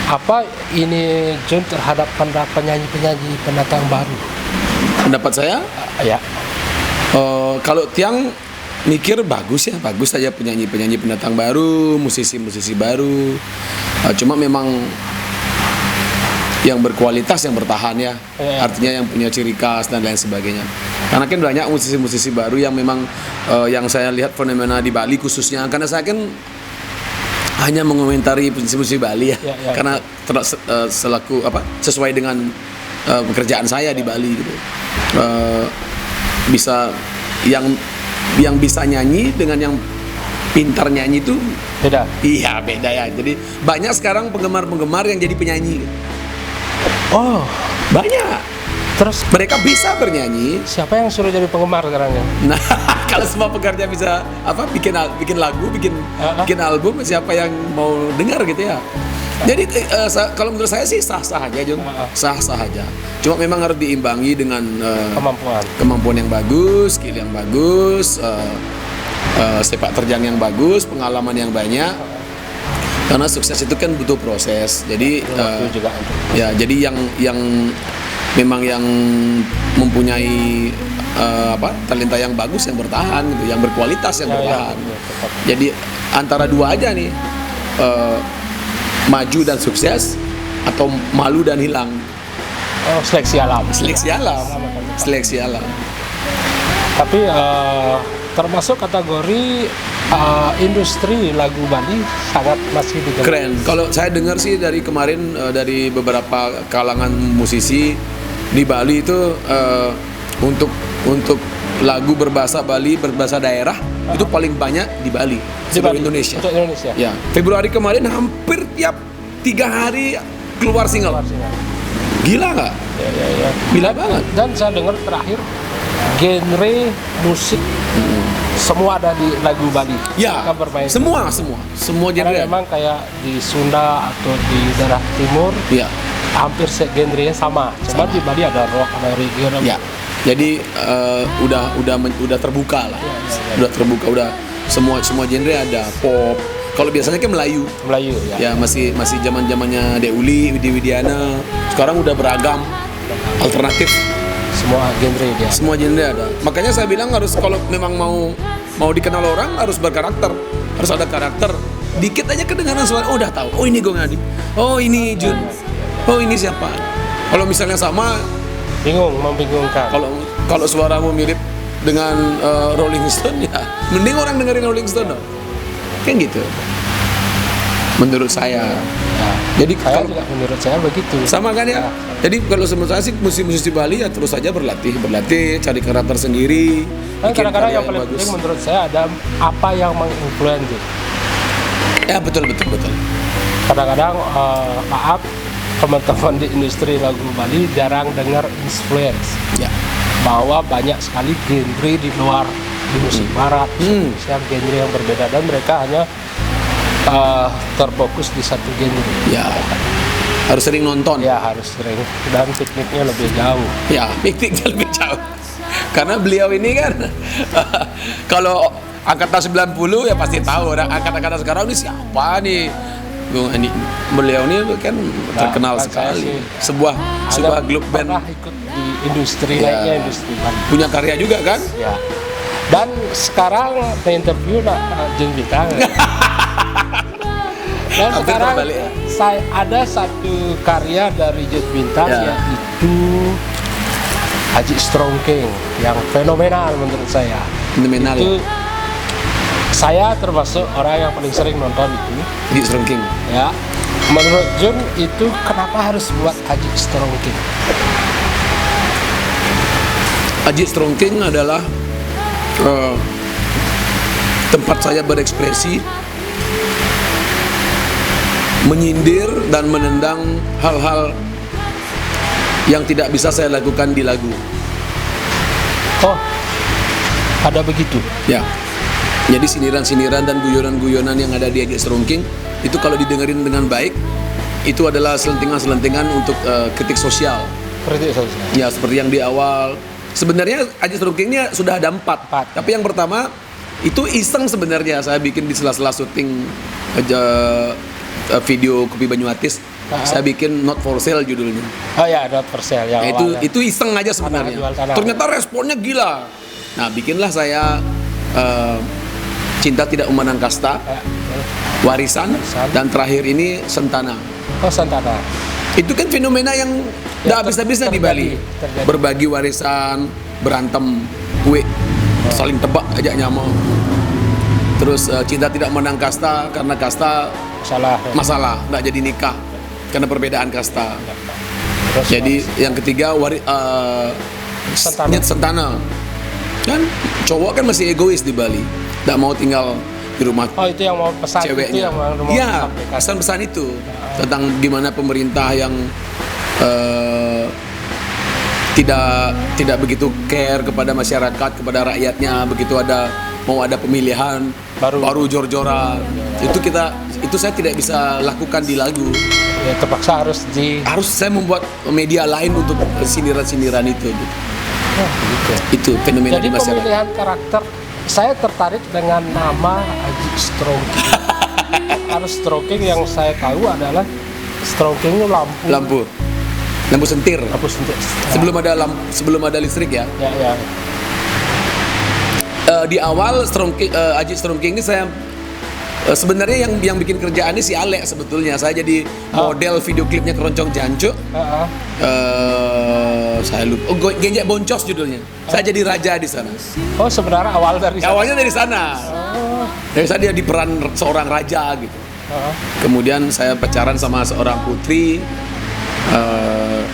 Apa ini Jun terhadap penyanyi-penyanyi pendatang baru? Pendapat saya, Ya, kalau Tiang mikir bagus saja penyanyi-penyanyi pendatang baru, musisi-musisi baru. Cuma memang yang berkualitas yang bertahan ya, artinya yang punya ciri khas dan lain sebagainya. Karena kan banyak musisi-musisi baru yang memang yang saya lihat fenomena di Bali khususnya, karena saya kan hanya mengomentari musisi-musisi Bali ya, karena selaku sesuai dengan pekerjaan saya di Bali gitu. Bisa yang bisa nyanyi dengan yang pintar nyanyi itu beda. Iya, beda ya. Jadi banyak sekarang penggemar-penggemar yang jadi penyanyi. Oh, Banyak. terus Mereka bisa bernyanyi. siapa yang suruh jadi penggemar sekarang ya? Nah, kalau semua pekerja bisa bikin lagu, bikin album, siapa yang mau dengar gitu ya? Jadi kalau menurut saya sih sah-sah aja, Jun. Sah-sah aja. Cuma memang harus diimbangi dengan kemampuan yang bagus, skill yang bagus, sepak terjang yang bagus, pengalaman yang banyak. Karena sukses itu kan butuh proses. Jadi juga jadi yang memang yang mempunyai talenta yang bagus yang bertahan gitu, yang berkualitas yang bertahan. Jadi antara dua aja nih, maju dan sukses atau malu dan hilang. seleksi alam. Seleksi alam. Tapi termasuk kategori industri lagu Bali sangat masih digemari. Keren. Kalau saya dengar sih dari kemarin dari beberapa kalangan musisi di Bali itu untuk lagu berbahasa Bali, berbahasa daerah itu paling banyak di Bali seluruh Indonesia. Untuk Indonesia. Ya. Februari kemarin hampir tiap 3 hari keluar single. Gila nggak? Ya. Gila banget. Dan saya dengar terakhir genre musik semua ada di lagu Bali. Ya. Mereka bermain. Semua genre. Karena memang kayak di Sunda atau di daerah timur, Ya. hampir genrenya sama. Cuma di Bali ada rock, ada reggae, ada Ya. Jadi udah terbuka lah. Udah terbuka, udah semua genre ada, pop. Kalau biasanya kan Melayu ya, masih zaman-zamannya Deuli, Widi Widiana. Sekarang udah beragam, alternatif. Semua genre dia. Ada. Makanya saya bilang harus kalau memang mau dikenal orang harus berkarakter, harus ada karakter. Dikit aja kedengaran suara, udah tahu. Oh ini Gong Adi. Oh ini Jun. Oh ini siapa? Kalau misalnya sama, membingungkan. Kalau suaramu mirip dengan Rolling Stone ya, mending orang dengerin Rolling Stone dong. Kan gitu. Menurut saya. Jadi Juga menurut saya begitu. sama kan ya. Jadi kalau menurut saya sih musisi Bali ya terus saja berlatih, cari karakter sendiri. Dan kadang-kadang yang paling penting menurut saya ada apa yang menginfluence. Ya betul. Kadang-kadang maaf teman-teman di industri lagu Bali jarang dengar influence. Ya. Bahwa banyak sekali genre di luar di musik barat, musik genre yang berbeda dan mereka hanya terfokus di satu genre. Ya. Harus sering nonton. Ya harus sering dan pikniknya lebih jauh. Ya, pikniknya lebih jauh. Karena beliau ini kan kalau angkatan 90 ya pasti tahu orang angkatan sekarang ini siapa nih. Beliau ini kan terkenal sekali. Sebuah grup band. Pernah ikut di industri lainnya, industri Bali. Punya karya juga kan? Ya. Dan sekarang interview Jun Bintang. Dan sekarang saya ada satu karya dari Jun Bintang yaitu Haji Strongking yang fenomenal menurut saya. Fenomenal. Itu saya termasuk orang yang paling sering nonton itu. Haji Strongking. Ya. Menurut Jun itu kenapa harus buat Haji Strongking? Haji Strongking adalah tempat saya berekspresi, menyindir dan menendang hal-hal yang tidak bisa saya lakukan di lagu. Oh, ada begitu? Ya. Jadi sindiran-sindiran dan guyonan-guyonan yang ada di Haji Strongking itu kalau didengerin dengan baik itu adalah selentingan-selentingan untuk kritik sosial. Kritik sosial. Ya, seperti yang di awal. Sebenarnya Haji Strongking-nya sudah ada 4. Tapi yang pertama itu iseng sebenarnya saya bikin di sela-sela syuting video Kopi Banyuatis. saya bikin Not For Sale judulnya. Oh ya, Not For Sale yang Nah, awalnya. itu iseng aja sebenarnya. Jual tanah. Ternyata responnya gila. Nah, bikinlah saya Cinta Tidak Memandang Kasta, Warisan, dan terakhir ini Sentana. Oh, Santana. Itu kan fenomena yang nggak habis-habisnya di Bali. terjadi. Berbagi warisan, berantem, kue, saling tebak aja nyamuk. Terus Cinta Tidak Memandang Kasta karena kasta Salah. masalah, nggak jadi nikah karena perbedaan kasta. Terus Jadi yang ketiga Sentana. Sentana. Kan cowok kan masih egois di Bali, nggak mau tinggal di rumah Oh, itu yang mau pesan itu ceweknya. yang mau Iya, disampaikan. pesan-pesan itu tentang gimana pemerintah yang tidak begitu care kepada masyarakat, kepada rakyatnya. Begitu mau ada pemilihan baru jor-joran. Itu saya tidak bisa lakukan di lagu. Ya, terpaksa harus Harus saya membuat media lain untuk sindiran-sindiran itu. Gitu. gitu. Itu fenomena Jadi di masyarakat. pemilihan karakter, saya tertarik dengan nama Haji Strongking. Harus Strongking yang saya tahu adalah Strongking itu lampu. Lampu sentir. Lampu sentir. Sebelum ada listrik ya. Ya. Di awal Haji Strongking ini saya sebenarnya yang bikin kerjaan ini si Alek sebetulnya. Saya jadi model video klipnya Keroncong Jancuk. Saya lupa. Genjek Boncos judulnya. Saya jadi raja di sana. Oh, sebenarnya awal dari sana. Awalnya dari sana. Dari sana dia di peran seorang raja gitu. Kemudian saya pacaran sama seorang putri.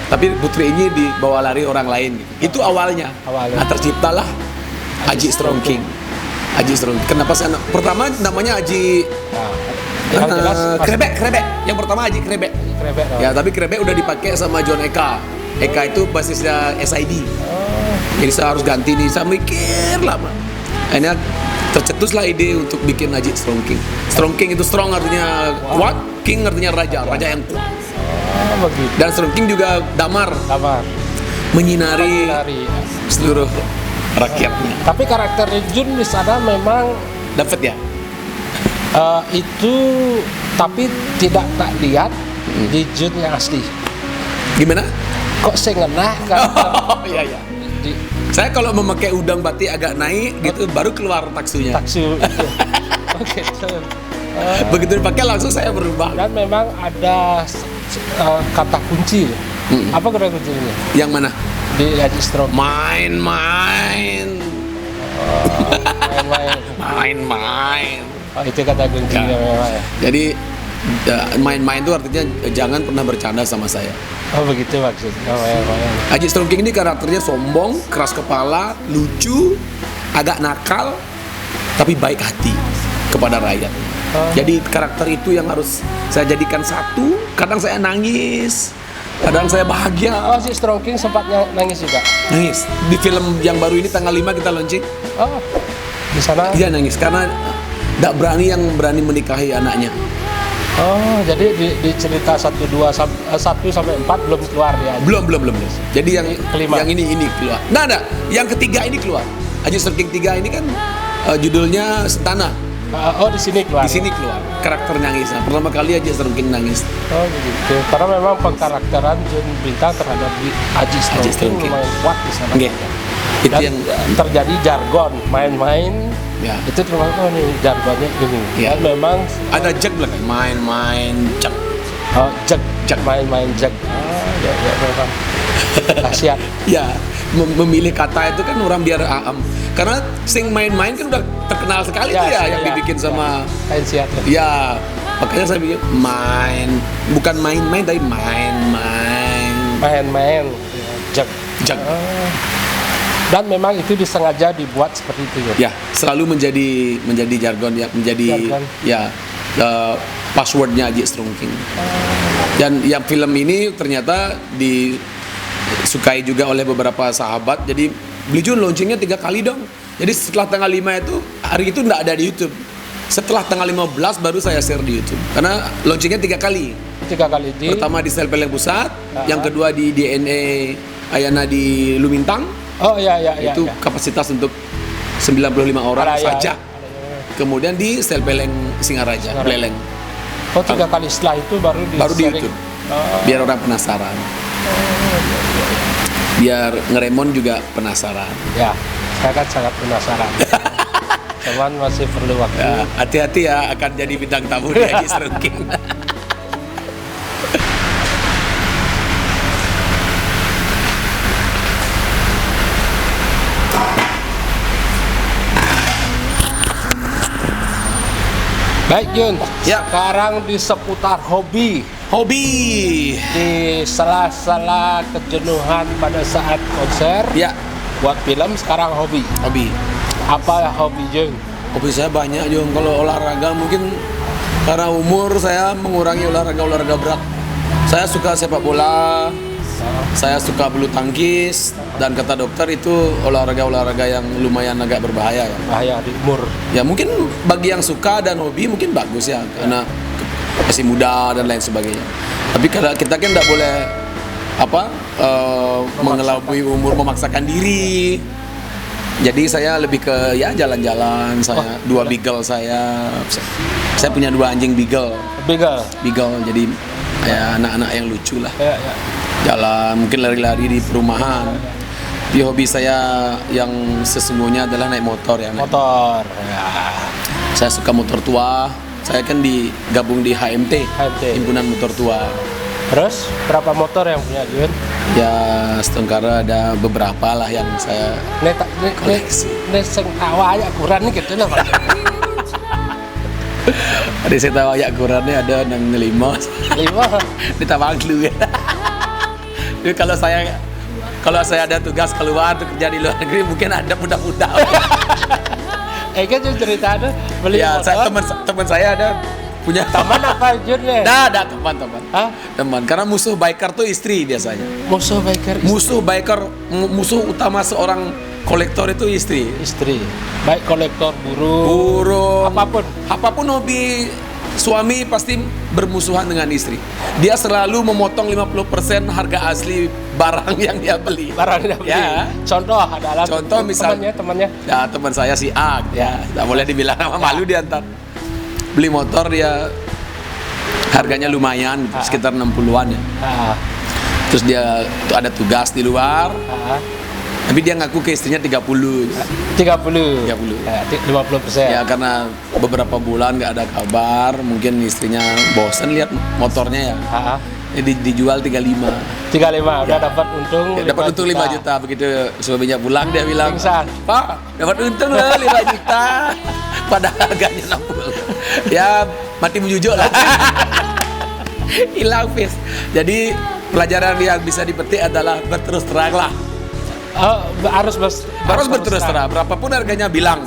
Tapi putri ini dibawa lari orang lain gitu. Itu awalnya. Nah, terciptalah Haji Strongking. Haji Strongking. Kenapa saya pertama namanya Haji Yang jelas Krebek. Yang pertama Haji Krebek. Krebek. Ya, tapi Krebek udah dipakai sama John Eka. Eka itu basisnya SID. Jadi saya harus ganti nih, saya mikir lama. Akhirnya tercetuslah ide untuk bikin Haji Strongking. Strongking itu strong artinya kuat, king artinya raja yang kuat. Begitu. Dan Strongking juga damar, menyinari seluruh rakyatnya. Tapi karakter Jun di sana memang Dapat ya? itu, tapi tidak tak lihat di Jun yang asli. Gimana? Kok saya ngenah karakter Oh iya. di Saya kalau memakai udang batik agak naik gitu baru keluar taksunya. taksu itu. Oh gitu. Begitu dipakai langsung saya berubah. Dan memang ada kata kunci. Apa kata kuncinya Yang mana? di Haji Strongking? Main-main. Main-main. Oh, itu kata kuncinya memang ya. Jadi main-main itu artinya jangan pernah bercanda sama saya. Oh begitu maksudnya. Haji Strongking ini karakternya sombong, keras kepala, lucu, agak nakal, tapi baik hati kepada rakyat. Jadi karakter itu yang harus saya jadikan satu. Kadang saya nangis, kadang saya bahagia. Oh, si Strongking sempat nangis juga. Nangis di film yang baru ini tanggal 5 kita launching. Oh, di sana. Dia nangis karena tidak berani menikahi anaknya. Oh, jadi di cerita 1 sampai 4 belum keluar ya. Belum. Jadi yang Kelima. yang ini keluar. Nah, yang ketiga ini keluar. Haji Strongking 3 ini kan judulnya Sentana. Oh, di sini keluar. Di sini keluar karakter nangis. Nah, pertama kali Haji Strongking nangis. Oh, begitu. Karena memang pengkarakteran Jun Bintang terhadap Haji Strongking lumayan kuat di sana. Okay. Itu Dan yang terjadi jargon, main-main. ya. Itu termasuk nih jargonnya gini. Ya. Dan memang Ada jag belakang. Main-main jag. jag main-main jag. Ya memang. Kasihan. Ya, memilih kata itu kan orang biar aham. Karena sing main-main kan udah terkenal sekali tuh ya yang dibikin sama kain siat. ya. Makanya saya bikin bukan main-main tapi main-main. Main-main. Jag. Jag. Dan memang itu disengaja dibuat seperti itu ya. Ya, selalu menjadi jargon ya, Jargon. passwordnya Haji Strongking. Dan yang film ini ternyata disukai juga oleh beberapa sahabat. Jadi Beli Jun launchingnya 3 kali dong. Jadi setelah tanggal 5 itu hari itu nggak ada di YouTube. Setelah tanggal 15 baru saya share di YouTube. Karena launchingnya 3 kali. 3 kali di. Pertama di Sel Peleng Pusat, yang kedua di DNA Ayana di Lumintang. Oh iya. Itu kapasitas untuk 95 orang saja. Kemudian di Sel Peleng Singaraja, Peleleng. Oh, 3 kali setelah itu baru di YouTube. biar orang penasaran. Biar ngeremon juga penasaran. Ya, saya kan sangat penasaran. Cuman masih perlu waktu. Ya, hati-hati ya akan jadi bintang tamu di Haji Strongking. Baik Jun, Ya. sekarang di seputar hobi. Hobi. Di sela-sela kejenuhan pada saat konser, Ya, buat film sekarang hobi. hobi. Apa hobi Jun? Hobi saya banyak Jung. Kalau olahraga mungkin karena umur saya mengurangi olahraga berat. Saya suka sepak bola, saya suka bulu tangkis, dan kata dokter itu olahraga yang lumayan agak berbahaya ya. Bahaya di umur. Ya mungkin bagi yang suka dan hobi mungkin bagus ya, karena masih muda dan lain sebagainya. Tapi kalau kita kan tidak boleh mengelabui umur, memaksakan diri. Jadi saya lebih ke ya jalan-jalan. Saya dua beagle saya punya 2 anjing beagle. Beagle. Jadi ya anak-anak yang lucu lah. Ya. Jalan, mungkin lari-lari di perumahan. Di hobi saya yang sesungguhnya adalah naik motor ya. Motor. Ya. Saya suka motor tua. Saya kan digabung di HMT, Himpunan Motor Tua. Terus berapa motor yang punya Jun? Ya setengkara ada beberapa lah yang saya koleksi. Sing tawa aja kurang nih gitu lah Pak. Ada saya tahu ya ukurannya ada 65 di Tawanglu ya. Jadi kalau saya ada tugas keluar untuk kerja di luar negeri mungkin ada mudah-mudah. Kan cerita ada beli Ya, motor. teman saya ada punya Teman apa Jun ya? ada teman-teman. Hah? Teman, karena musuh biker tuh istri biasanya. Musuh biker Musuh utama seorang kolektor itu istri. istri. Baik kolektor burung. Apapun hobi suami pasti bermusuhan dengan istri. Dia selalu memotong 50% harga asli barang yang dia beli. Barang dia beli. Ya. Contoh misal temannya. Ya, teman saya si A gitu ya. Tidak boleh dibilang nama malu diantar. Beli motor dia harganya lumayan gitu, sekitar 60-an ya. Terus dia tuh ada tugas di luar. Tapi dia ngaku ke istrinya 30. 30. 50%. Ya karena beberapa bulan nggak ada kabar, mungkin istrinya bosan lihat motornya ya. Jadi dijual 35. 35 udah dapat untung. Ya, dapat untung 5 juta. Begitu suaminya pulang dia bilang, Pingsan. "Pak, dapat untung loh 5 juta." Padahal harganya 60. Ya mati menjujur lah. Hilang fis. Jadi pelajaran yang bisa dipetik adalah berterus terang lah. Harus berterus terang. Berapapun harganya bilang.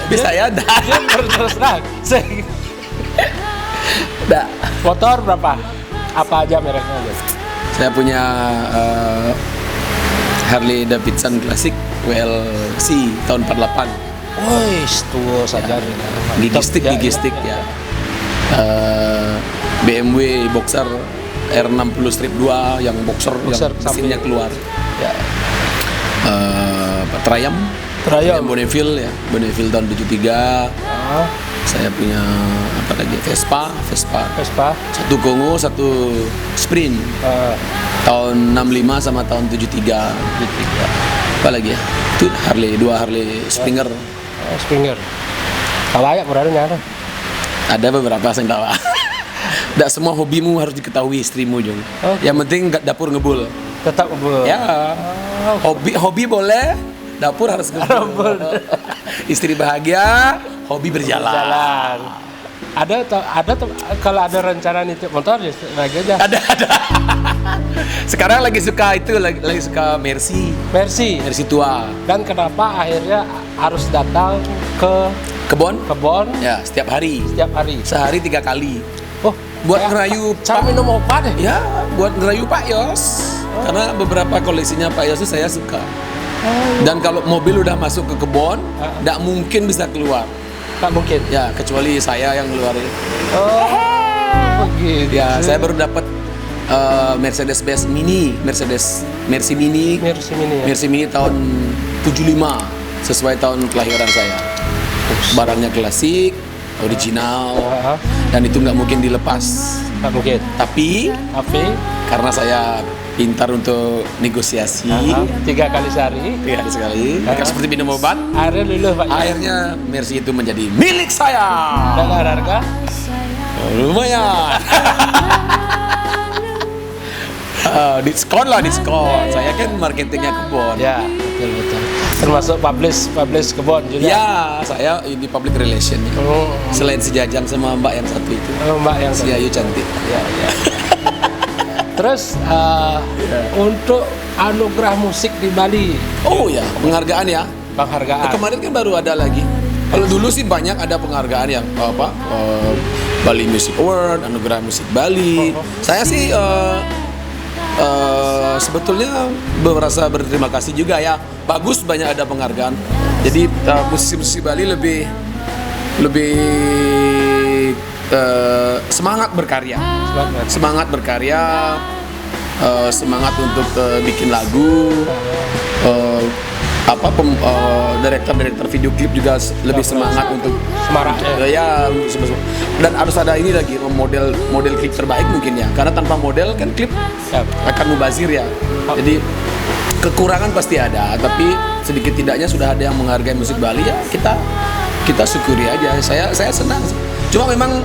Bisa ya, dah. Dia berterus terang. Dah. Motor berapa? Apa aja mereknya aja? Saya punya Harley Davidson Classic WLC tahun 48. Woi, tua saja. Gigi stick ya. BMW Boxer R60 strip 2 yang boxer yang mesinnya keluar. Ya. Triumph. Bonneville ya. Bonneville tahun 73. Saya punya apa lagi? Vespa. Satu Kongo, satu Sprint. Tahun 65 sama tahun 73. Apa lagi ya? Itu Harley, 2 Harley Springer. Springer. Kalau ayak berada nyara. Ada beberapa yang tahu. Tidak semua hobimu harus diketahui istrimu, Jung. Yang penting dapur ngebul. Tetap ngebul. Ya. Hobi boleh, dapur harus ngebul. Istri bahagia, hobi berjalan. Ada kalau ada rencana nitip motor ya lagi aja. Ada. Sekarang lagi suka lagi suka Mercy tua. Dan kenapa akhirnya harus datang ke kebon? Ya, setiap hari. Sehari 3 kali. Buat ngerayu cara minum obat deh. Ya, buat ngerayu Pak Yos. Karena beberapa koleksinya Pak Yos itu saya suka. Dan kalau mobil udah masuk ke kebon, nggak mungkin bisa keluar. Tak mungkin. Ya, kecuali saya yang ngeluarin. Begitu. Ya, saya baru dapat Mercedes Mini tahun 75 sesuai tahun kelahiran saya. Barangnya klasik, original. dan itu nggak mungkin dilepas. Nggak mungkin. Tapi Tapi karena saya pintar untuk negosiasi, 3 kali sehari. 3 hari sekali, kan seperti minum obat, Akhirnya luluh Pak. akhirnya Mercy itu menjadi milik saya. Dengan harga Lumayan. Diskon lah, diskon. Saya kan marketingnya kebon. ya betul. Termasuk publish kebon juga. Ya, saya ini public relation. Oh, Selain sejajan sama Mbak yang satu itu, Mbak yang si Ayu cantik. ya. Terus untuk anugerah musik di Bali, Oh ya, penghargaan ya. penghargaan. Kemarin kan baru ada lagi. Kalau dulu sih banyak ada penghargaan yang Bali Music Award, anugerah musik Bali. Saya sih sebetulnya merasa berterima kasih juga ya. Bagus banyak ada penghargaan. Jadi musisi-musisi Bali lebih semangat berkarya. Semangat berkarya, semangat untuk bikin lagu. Direktur video klip juga lebih semangat untuk Semarak ya. dan harus ada ini lagi model klip terbaik mungkin ya, karena tanpa model kan klip Ya. akan mubazir ya. Jadi kekurangan pasti ada, tapi sedikit tidaknya sudah ada yang menghargai musik Bali ya, kita syukuri aja. Saya senang. Cuma memang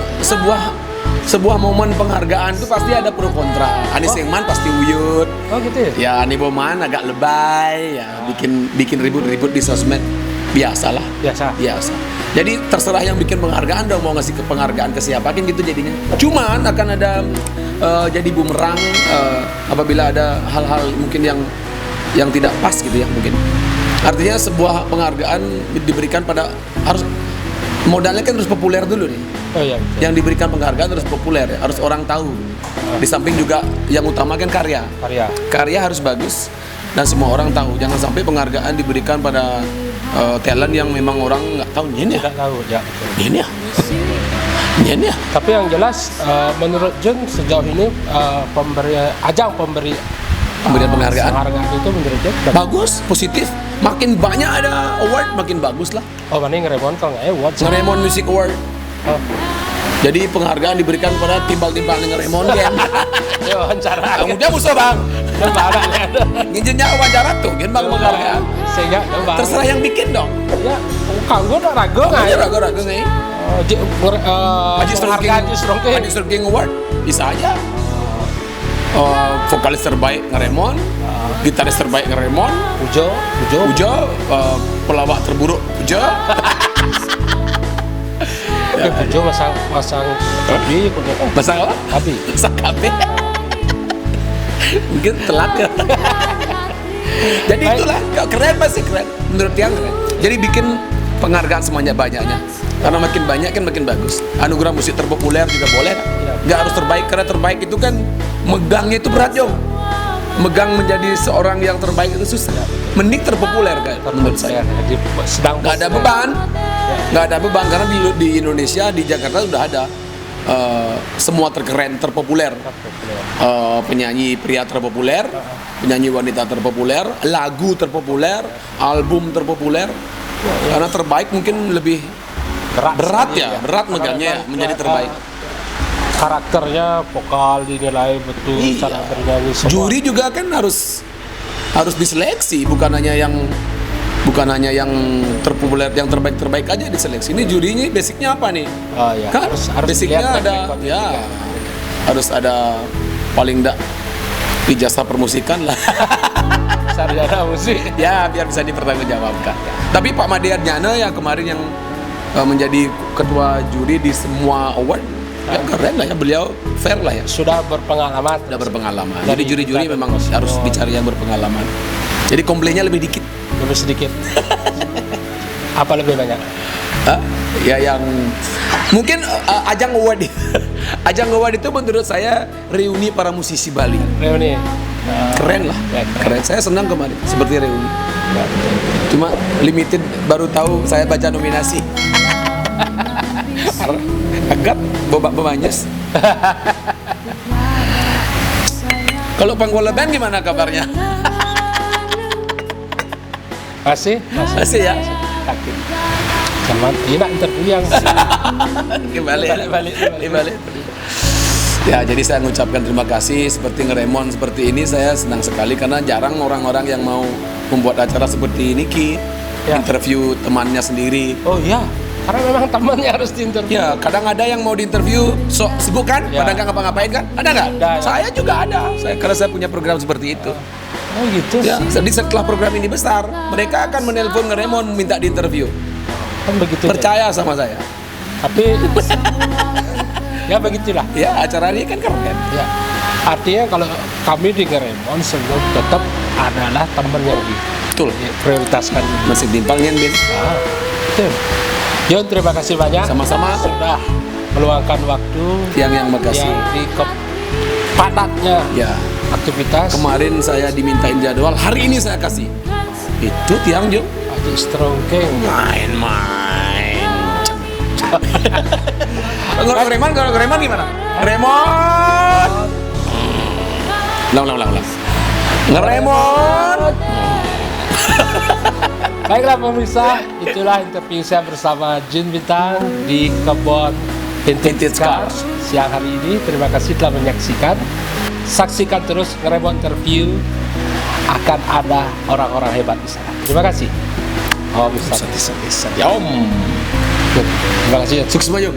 sebuah momen penghargaan itu pasti ada pro kontra. Anies Engman pasti uyut. Oh gitu ya. Ya Ani Boman agak lebay ya, bikin ribut-ribut di sosmed, biasalah. Biasa. Jadi terserah yang bikin penghargaan dong mau ngasih ke penghargaan ke siapa kan gitu jadinya. Cuman akan ada jadi bumerang apabila ada hal-hal mungkin yang tidak pas gitu ya mungkin. Artinya sebuah penghargaan diberikan pada harus modalnya kan harus populer dulu nih. Oh iya. Betul. Yang diberikan penghargaan harus populer ya, harus orang tahu. Di samping juga yang utama kan karya. Karya harus bagus dan semua orang tahu. Jangan sampai penghargaan diberikan pada talent yang memang orang nggak tahu ini ya. Tidak tahu ya. Betul. Ini ya. Ini ya. Tapi yang jelas menurut Jun sejauh ini ajang pemberian Penghargaan itu menurut Jun bagus, positif. Makin banyak ada award makin bagus lah. Oh mana ngeremon kalau nggak award. Ngeremon Music Award. Oh. Jadi penghargaan diberikan pada timbal-timbal Ngeremon kan. Ya wawancara. Kamu dia musuh bang. Ada. Nginjennya wawancara tuh, kan bang penghargaan. Sehingga Terserah yang bikin dong. Ya, kanggo udah ragu nggak ya? Ragu-ragu nih. Haji Strongking Award bisa aja. Vokalis terbaik Ngeremon, gitaris terbaik Ngeremon, Ujo, pelawak terburuk Ujo. Ujo masang kabi, Pasang apa? kabi. Pasang kabe. Mungkin telat ya. Jadi itulah keren, pasti keren. Menurut yang keren. Jadi bikin penghargaan sebanyak-banyaknya. Karena makin banyak kan makin bagus. Anugerah musik terpopuler juga boleh kan? Nggak harus terbaik, karena terbaik itu kan megangnya itu berat Jong. Megang menjadi seorang yang terbaik itu susah. Mending terpopuler kan menurut saya. Sedang Nggak ada beban. Nggak ada beban karena di Indonesia, di Jakarta sudah ada semua terkeren, terpopuler. Penyanyi pria terpopuler, penyanyi wanita terpopuler, lagu terpopuler, album terpopuler. Karena terbaik mungkin lebih berat megangnya ya, menjadi terbaik. Karakternya, vokal dinilai betul, cara bernyanyi semua. Juri juga kan harus diseleksi, bukan hanya yang terpopuler, yang terbaik aja diseleksi. Ini jurinya basicnya apa nih? Oh, ya. Kan harus basicnya lihat ada ya, harus ada paling enggak ijazah permusikan lah. Sarjana musik. Ya biar bisa dipertanggungjawabkan. Tapi Pak Made Adnyana yang kemarin yang menjadi ketua juri di semua award, ya keren lah ya, beliau fair lah ya. Sudah berpengalaman. Jadi juri-juri memang harus dicari yang berpengalaman. Jadi komplainnya lebih dikit. Lebih sedikit. Apa lebih banyak? Ya yang mungkin ajang award ajang award itu menurut saya reuni para musisi Bali. Reuni. Keren lah. Keren. Saya senang kemarin seperti reuni. Cuma limited, baru tahu saya baca nominasi. Agak bobak bemanyes. Kalau Panggola Band gimana kabarnya? Masih Masih ya. Sakit. Zaman ini nak interview yang Dibalik. Ya, jadi saya mengucapkan terima kasih seperti Ngeremon seperti ini, saya senang sekali karena jarang orang-orang yang mau membuat acara seperti ini Ki. Ya. Interview temannya sendiri. Oh iya, karena memang temannya harus diinterview. Ya, kadang ada yang mau diinterview sok sibuk kan, Ya. padahal nggak ngapa-ngapain kan? Ada nggak? Ada, ya. Saya juga ada. Karena saya punya program seperti itu. Oh gitu Ya, sih. jadi setelah program ini besar, mereka akan menelpon Ngeremon minta diinterview. Kan begitu. Percaya sama saya. Tapi ya begitulah. Ya, acara ini kan keren. Ya. Artinya kalau kami di Ngeremon sebelum tetap adalah teman yang Betul. diprioritaskan. Masih dimpangin, Bin. Nah, betul. Yon, terima kasih banyak. Sama-sama. Sudah meluangkan waktu Yang makasih. yang di padatnya Ya. aktivitas. Kemarin saya dimintain jadwal, hari ini saya kasih. Itu Tiang Jo. Haji Strongking. Main-main. Kalau Ngeremon gimana? Ngeremon. Ulang. Ngeremon. Baiklah pemirsa, itulah interview saya bersama Jin Bintang di kebun Vintage Cars siang hari ini. Terima kasih telah menyaksikan. Saksikan terus Ngeremon interview, akan ada orang-orang hebat di sana. Terima kasih. Oh, bisa. Ya Om. Terima kasih. Sukses Bayung.